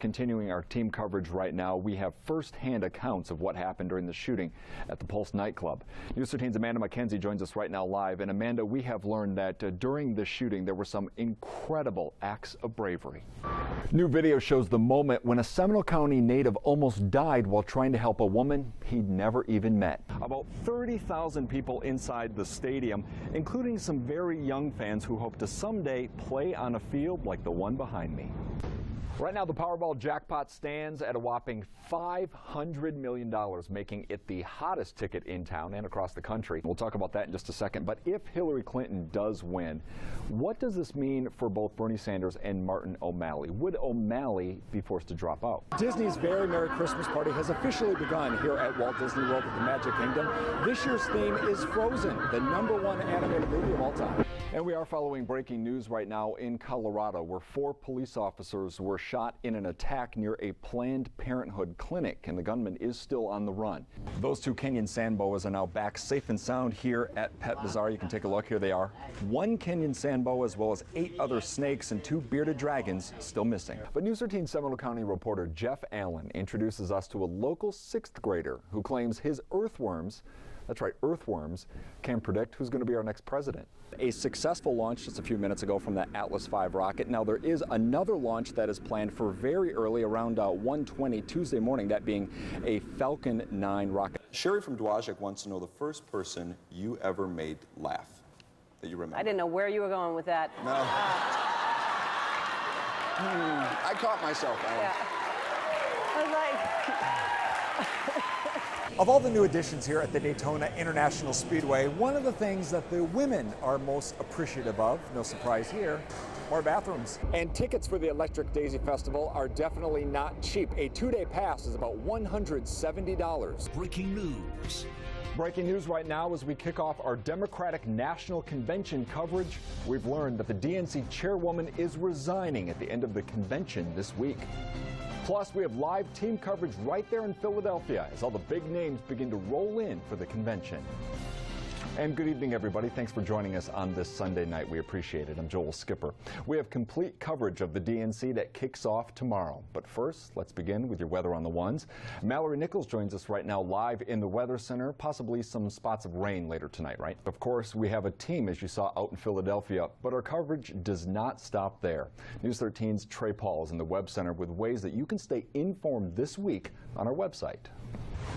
continuing our team coverage right now. We have first-hand accounts of what happened during the shooting at the Pulse nightclub. News 13's Amanda McKenzie joins us right now live. And Amanda, we have learned that during the shooting there were some incredible acts of bravery. New video shows the moment when a Seminole County native almost died while trying to help a woman he'd never even met. About 30,000 people inside the stadium, including some very young fans who hope to someday play on a field like the one behind me. Right now, the Powerball jackpot stands at a whopping $500 million, making it the hottest ticket in town and across the country. We'll talk about that in just a second. But if Hillary Clinton does win, what does this mean for both Bernie Sanders and Martin O'Malley? Would O'Malley be forced to drop out? Disney's Very Merry Christmas Party has officially begun here at Walt Disney World at the Magic Kingdom. This year's theme is Frozen, the #1 animated movie of all time. And we are following breaking news right now in Colorado, where 4 police officers were shot in an attack near a Planned Parenthood clinic, and the gunman is still on the run. Those 2 Kenyan sand boas are now back safe and sound here at Pet Bazaar. You can take a look. Here they are. 1 Kenyan sand boa as well as 8 other snakes and 2 bearded dragons still missing. But News 13 Seminole County reporter Jeff Allen introduces us to a local 6th grader who claims his earthworms, that's right, earthworms, can predict who's going to be our next president. A successful launch just a few minutes ago from the Atlas V rocket. Now there is another launch that is planned for very early, around 1:20 Tuesday morning, that being a Falcon 9 rocket. Sherry from Dowagiac wants to know the first person you ever made laugh that you remember. I didn't know where you were going with that. No. I caught myself. Yeah. I was like... Of all the new additions here at the Daytona International Speedway, one of the things that the women are most appreciative of, no surprise here, more bathrooms. And tickets for the Electric Daisy Festival are definitely not cheap. A 2-day pass is about $170. Breaking news. Breaking news right now as we kick off our Democratic National Convention coverage. We've learned that the DNC chairwoman is resigning at the end of the convention this week. Plus, we have live team coverage right there in Philadelphia as all the big names begin to roll in for the convention. And good evening, everybody. Thanks for joining us on this Sunday night. We appreciate it. I'm Joel Schipper. We have complete coverage of the DNC that kicks off tomorrow. But first, let's begin with your weather on the ones. Mallory Nichols joins us right now live in the Weather Center. Possibly some spots of rain later tonight, right? Of course, we have a team, as you saw, out in Philadelphia, but our coverage does not stop there. News 13's Trey Paul is in the Web Center with ways that you can stay informed this week on our website.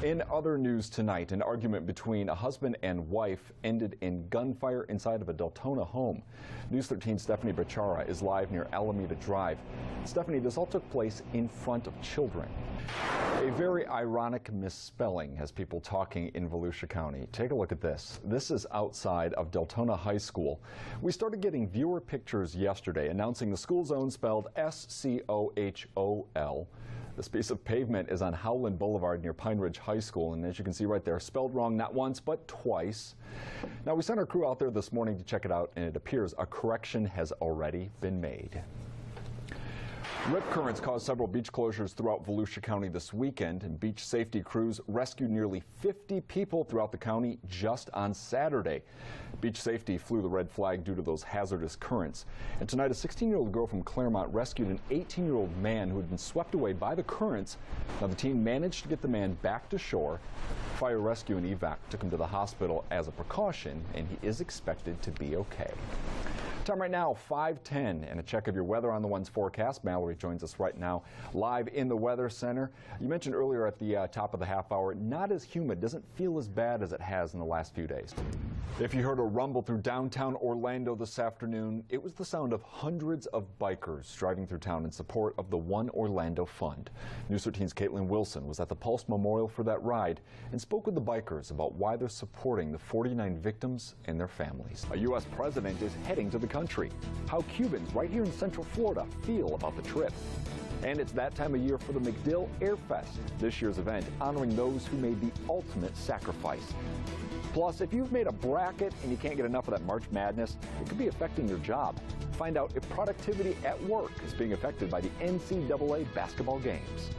In other news tonight, an argument between a husband and wife ended in gunfire inside of a Deltona home. News 13's Stephanie Bachara is live near Alameda Drive. Stephanie, this all took place in front of children. A very ironic misspelling has people talking in Volusia County. Take a look at this. This is outside of Deltona High School. We started getting viewer pictures yesterday announcing the school zone spelled S-C-O-H-O-L. This piece of pavement is on Howland Boulevard near Pine Ridge High School, and as you can see right there, spelled wrong not once but twice. Now, we sent our crew out there this morning to check it out, and it appears a correction has already been made. Rip currents caused several beach closures throughout Volusia County this weekend, and beach safety crews rescued nearly 50 people throughout the county just on Saturday. Beach safety flew the red flag due to those hazardous currents. And tonight, a 16-year-old girl from Claremont rescued an 18-year-old man who had been swept away by the currents. Now, the team managed to get the man back to shore. Fire rescue and evac took him to the hospital as a precaution, and he is expected to be okay. Time right now, 5:10, and a check of your weather on the one's forecast. Mallory joins us right now live in the Weather Center. You mentioned earlier at the top of the half hour, not as humid, doesn't feel as bad as it has in the last few days. If you heard a rumble through downtown Orlando this afternoon, it was the sound of hundreds of bikers driving through town in support of the One Orlando Fund. News 13's Caitlin Wilson was at the Pulse Memorial for that ride and spoke with the bikers about why they're supporting the 49 victims and their families. A U.S. president is heading to the country. How Cubans right here in Central Florida feel about the trip. And it's that time of year for the MacDill Air Fest, this year's event honoring those who made the ultimate sacrifice. Plus, if you've made a bracket and you can't get enough of that March Madness, it could be affecting your job. Find out if productivity at work is being affected by the NCAA basketball games.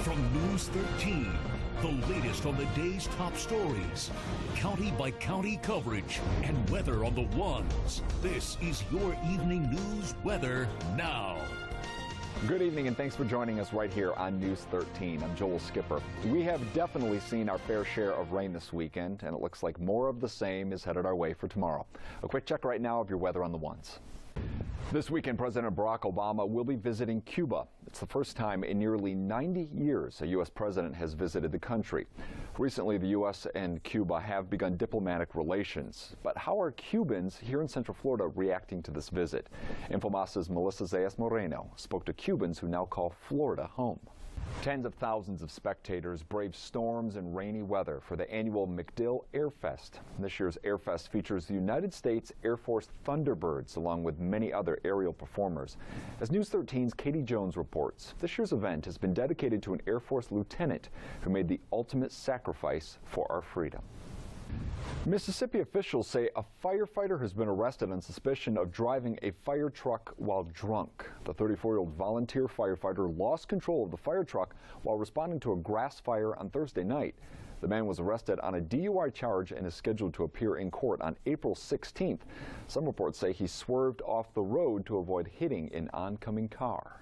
From News 13, the latest on the day's top stories, county-by-county coverage, and weather on the ones. This is your evening news weather now. Good evening and thanks for joining us right here on News 13. I'm Joel Schipper. We have definitely seen our fair share of rain this weekend, and it looks like more of the same is headed our way for tomorrow. A quick check right now of your weather on the ones. This weekend, President Barack Obama will be visiting Cuba. It's the first time in nearly 90 years a U.S. president has visited the country. Recently, the U.S. and Cuba have begun diplomatic relations. But how are Cubans here in Central Florida reacting to this visit? Infomas's Melissa Zayas Moreno spoke to Cubans who now call Florida home. Tens of thousands of spectators braved storms and rainy weather for the annual MacDill Air Fest. This year's Air Fest features the United States Air Force Thunderbirds along with many other aerial performers. As News 13's Katie Jones reports, this year's event has been dedicated to an Air Force lieutenant who made the ultimate sacrifice for our freedom. Mississippi officials say a firefighter has been arrested on suspicion of driving a fire truck while drunk. The 34-year-old volunteer firefighter lost control of the fire truck while responding to a grass fire on Thursday night. The man was arrested on a DUI charge and is scheduled to appear in court on April 16th. Some reports say he swerved off the road to avoid hitting an oncoming car.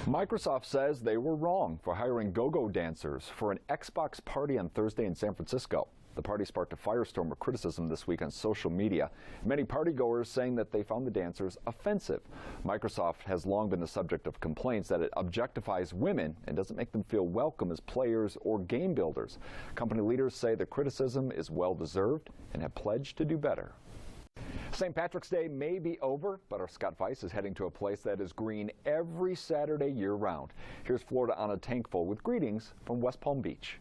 Microsoft says they were wrong for hiring go-go dancers for an Xbox party on Thursday in San Francisco. The party sparked a firestorm of criticism this week on social media. Many partygoers saying that they found the dancers offensive. Microsoft has long been the subject of complaints that it objectifies women and doesn't make them feel welcome as players or game builders. Company leaders say the criticism is well-deserved and have pledged to do better. St. Patrick's Day may be over, but our Scott Weiss is heading to a place that is green every Saturday year-round. Here's Florida on a Tankful with greetings from West Palm Beach.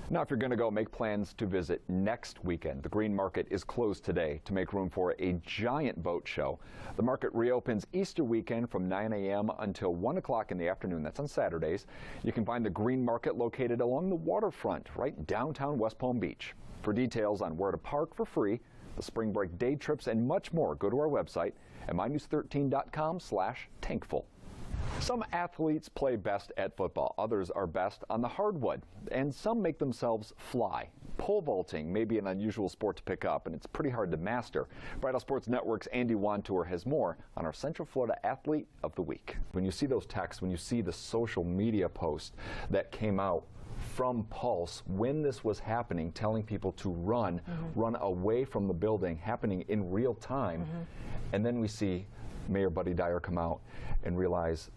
Now, if you're going to go, make plans to visit next weekend. The Green Market is closed today to make room for a giant boat show. The market reopens Easter weekend from 9 a.m. until 1 o'clock in the afternoon. That's on Saturdays. You can find the Green Market located along the waterfront, right downtown West Palm Beach. For details on where to park for free, the spring break day trips, and much more, go to our website at mynews13.com/tankful. Some athletes play best at football. Others are best on the hardwood, and some make themselves fly. Pole vaulting may be an unusual sport to pick up, and it's pretty hard to master. Bridal Sports Network's Andy Wantour has more on our Central Florida Athlete of the Week. When you see those texts, when you see the social media posts that came out from Pulse when this was happening, telling people to run away from the building, happening in real time, and then we see Mayor Buddy Dyer come out and realize,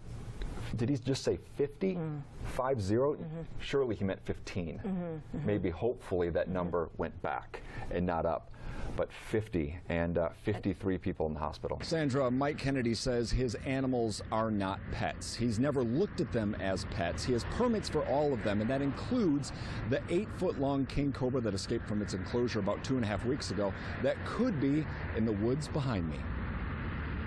did he just say 50? 50? Surely he meant 15. Maybe hopefully that number went back and not up. But 50 and 53 people in the hospital. Sandra, Mike Kennedy says his animals are not pets. He's never looked at them as pets. He has permits for all of them, and that includes the 8-foot-long king cobra that escaped from its enclosure about 2.5 weeks ago that could be in the woods behind me.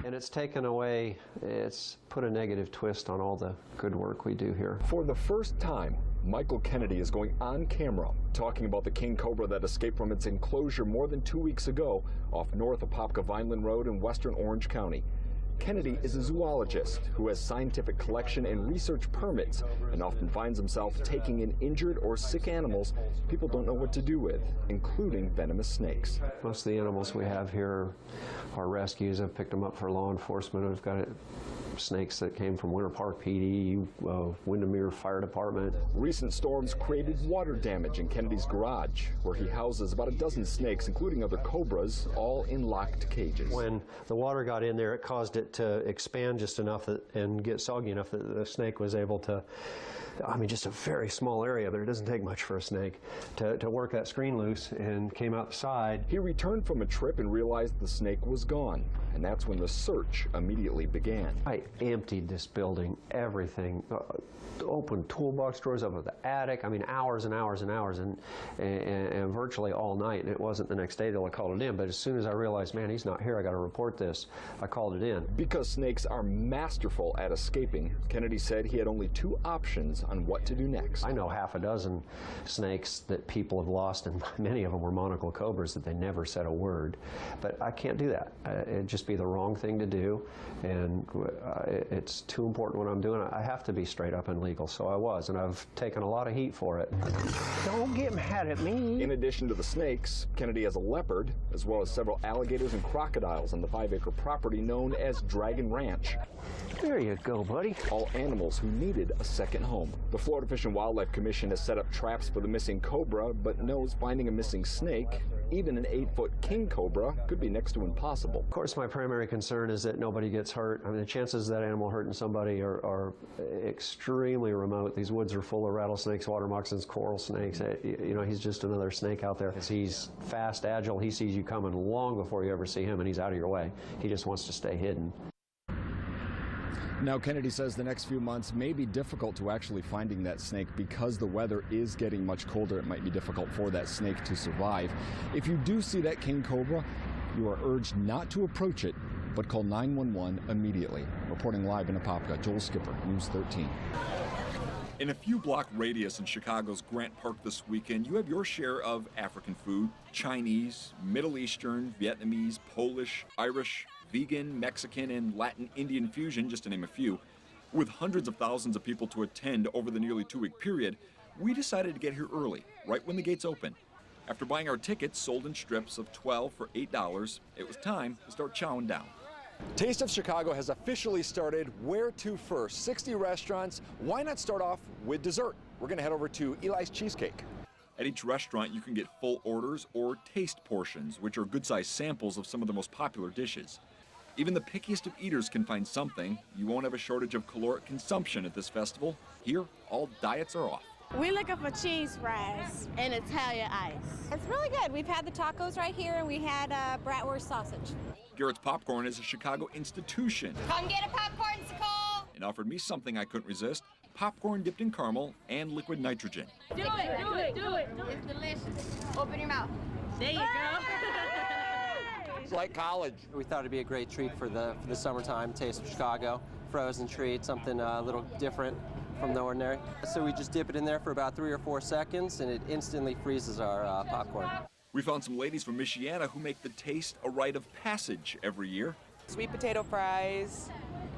And it's taken away, it's put a negative twist on all the good work we do here. For the first time, Michael Kennedy is going on camera talking about the king cobra that escaped from its enclosure more than 2 weeks ago off north of Popka Vineland Road in western Orange County. Kennedy is a zoologist who has scientific collection and research permits and often finds himself taking in injured or sick animals people don't know what to do with, including venomous snakes. Most of the animals we have here are rescues. I've picked them up for law enforcement. I've got snakes that came from Winter Park PD, Windermere Fire Department. Recent storms created water damage in Kennedy's garage, where he houses about a dozen snakes, including other cobras, all in locked cages. When the water got in there, it caused it to expand just enough and get soggy enough that the snake was able to, I mean, just a very small area, but it doesn't take much for a snake, to work that screen loose and came out the side. He returned from a trip and realized the snake was gone, and that's when the search immediately began. I emptied this building, everything, opened toolbox drawers up at the attic. I mean, hours and hours and hours, and virtually all night. And it wasn't the next day till I called it in, but as soon as I realized, man, he's not here, I got to report this, I called it in. Because snakes are masterful at escaping, Kennedy said he had only 2 options on what to do next. I know half a dozen snakes that people have lost, and many of them were monocle cobras that they never said a word. But I can't do that. It'd just be the wrong thing to do, and it's too important what I'm doing. I have to be straight up and legal, so I was, and I've taken a lot of heat for it. Don't get mad at me. In addition to the snakes, Kennedy has a leopard, as well as several alligators and crocodiles on the 5-acre property known as Dragon Ranch. There you go, buddy. All animals who needed a second home. The Florida Fish and Wildlife Commission has set up traps for the missing cobra, but knows finding a missing snake, even an 8-foot king cobra, could be next to impossible. Of course, my primary concern is that nobody gets hurt. I mean, the chances of that animal hurting somebody are extremely remote. These woods are full of rattlesnakes, water moccasins, coral snakes. You know, he's just another snake out there. He's fast, agile. He sees you coming long before you ever see him, and he's out of your way. He just wants to stay hidden. Now, Kennedy says the next few months may be difficult to actually finding that snake because the weather is getting much colder. It might be difficult for that snake to survive. If you do see that king cobra, you are urged not to approach it, but call 911 immediately. Reporting live in Apopka, Joel Schipper, News 13. In a few block radius in Chicago's Grant Park this weekend, you have your share of African food: Chinese, Middle Eastern, Vietnamese, Polish, Irish, vegan, Mexican, and Latin Indian fusion, just to name a few. With hundreds of thousands of people to attend over the nearly 2-week period, we decided to get here early, right when the gates open. After buying our tickets, sold in strips of 12 for $8, it was time to start chowing down. Taste of Chicago has officially started. Where to first? 60 restaurants. Why not start off with dessert? We're going to head over to Eli's Cheesecake. At each restaurant, you can get full orders or taste portions, which are good-sized samples of some of the most popular dishes. Even the pickiest of eaters can find something. You won't have a shortage of caloric consumption at this festival. Here, all diets are off. We're looking for cheese fries and Italian ice. It's really good. We've had the tacos right here, and we had bratwurst sausage. Garrett's Popcorn is a Chicago institution. Come get a popcorn, Nicole. It offered me something I couldn't resist: popcorn dipped in caramel and liquid nitrogen. Do it. It's delicious. Open your mouth. There you go. It's like college. We thought it'd be a great treat for the summertime. Taste of Chicago, frozen treat, something a little different from the ordinary. So we just dip it in there for about 3 or 4 seconds, and it instantly freezes our popcorn. We found some ladies from Michiana who make the taste a rite of passage every year. Sweet potato fries.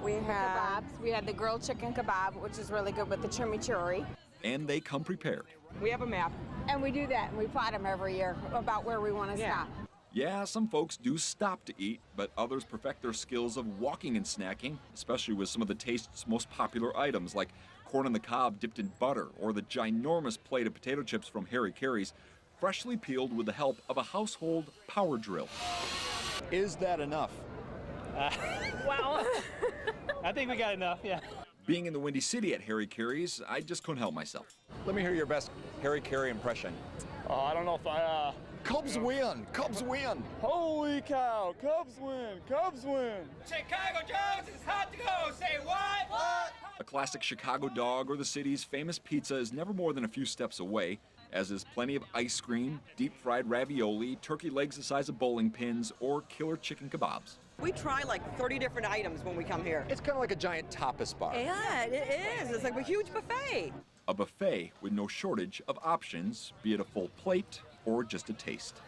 We have Kebabs. We had the grilled chicken kebab, which is really good with the chimichurri. And they come prepared. We have a map. And we do that, and we plot them every year about where we want to stop. Yeah, some folks do stop to eat, but others perfect their skills of walking and snacking, especially with some of the taste's most popular items, like corn on the cob dipped in butter, or the ginormous plate of potato chips from Harry Carey's, freshly peeled with the help of a household power drill. Is that enough? Wow. I think we got enough, yeah. Being in the Windy City at Harry Carey's, I just couldn't help myself. Let me hear your best Harry Carey impression. I don't know if I, Cubs win! Cubs win! Holy cow, Cubs win, Cubs win. Chicago Jones is hot to go. Say what? What? A classic Chicago dog or the city's famous pizza is never more than a few steps away, as is plenty of ice cream, deep-fried ravioli, turkey legs the size of bowling pins, or killer chicken kebabs. We try like 30 different items when we come here. It's kind of like a giant tapas bar. Yeah, it is. It's like a huge buffet. A buffet with no shortage of options, be it a full plate or just a taste.